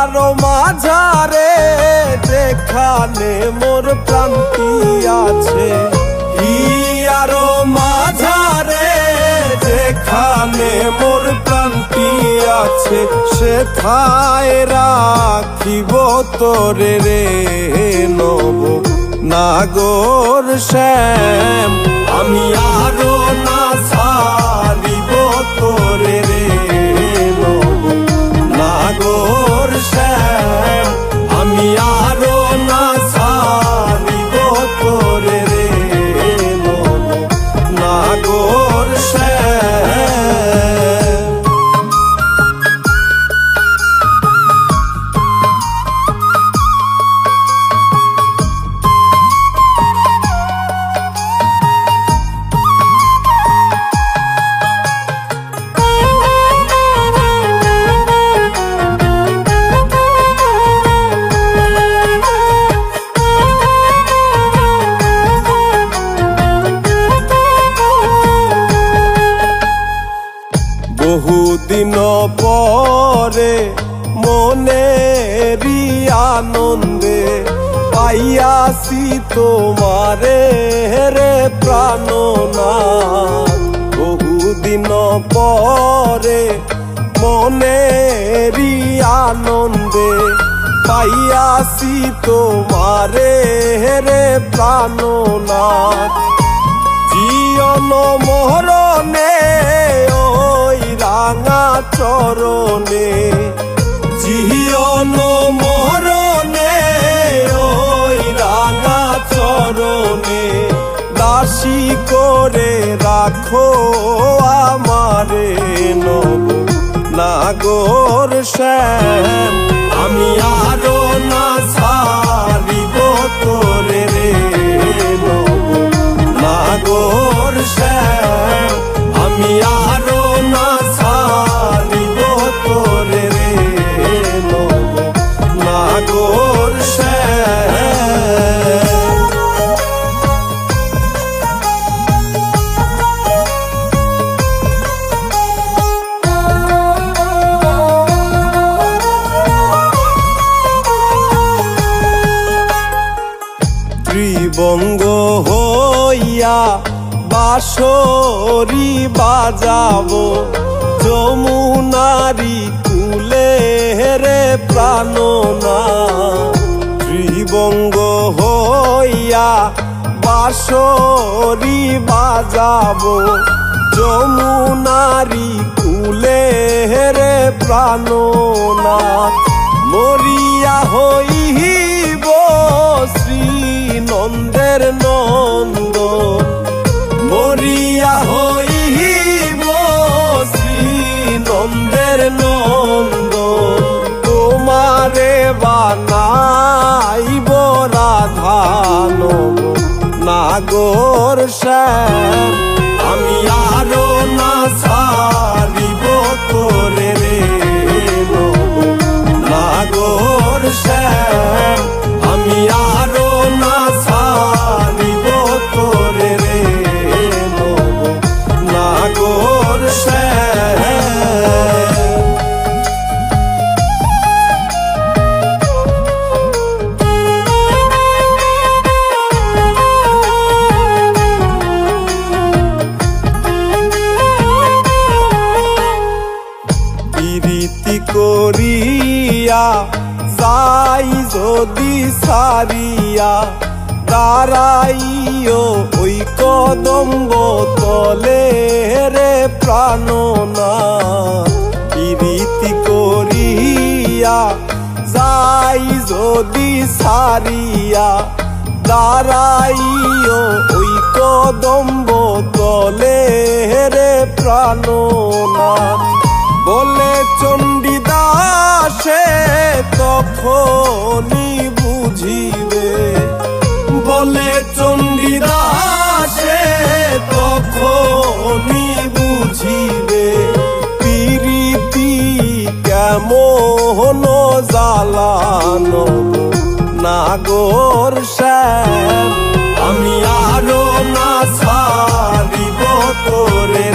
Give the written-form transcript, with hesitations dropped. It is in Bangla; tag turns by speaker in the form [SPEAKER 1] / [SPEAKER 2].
[SPEAKER 1] আরো মাঝারে যেখানে মোর প্রান্তি আছে, আরো মাঝারে যেখানে মোর প্রান্তি আছে, সেথায় রাখিব তোরে রে নব নাগর শ্যাম। আমি আরো না ছাড়িব তোরে রে নব নাগর শ্যাম। আমি আরো না ছাড়িব তোরে রে নব নাগর শ্যাম। বহুদিন পরে মনেরই আনন্দে পাইয়াছি তোমারে রে প্রাণনাথ। বহুদিন পরে মনেরই আনন্দে পাইয়াছি তোমারে রে প্রাণনাথ। জীবন মরণে ওই রাঙা চরণে, জীবন মরণে ওই রাঙা চরণে, দাসী করে রাখো আমারে নব নাগর শ্যাম। আমি আরো না ছাড়িব তোরে রে নব নাগর শ্যাম। আমি আরো না ছাড়িব তোরে রে নব নাগর শ্যাম। ত্রিবঙ্গ হইয়া বাঁশরি বাজাবো যমুনারি কূলে রে প্রাণনাথ। ত্রিবঙ্গ হইয়া বাঁশরি বাজাবো যমুনারি কূলে রে প্রাণনাথ। মরিয়া হইব শ্রী নন্দের নন্দ, মরিয়া হইব শ্রী নন্দের নন্দ। তোমারে বানাইব রাধান নাগর শ্যাম। আমি আরো না ছাড়িব তোরে রে নব নাগর শ্যাম। আমি আরো না ছাড়িব তোরে রে নব নাগর শ্যাম। প্রীতি করিয়া যাই যদি সারিয়া, দাঁড়াইও ওই কদম্ব তলে রে প্রাণনাথ। প্রীতি করিয়া যাই যদি সারিয়া, দাঁড়াইও ওই কদম্ব তলে রে প্রাণনাথ। বলে চণ্ডীদাসে তখনই বুঝিবে, বলে চণ্ডীদাসে তখনই বুঝিবে, প্রীতি কেমন জ্বালানো নাগর শ্যাম। আমি আরো না ছাড়িব তোরে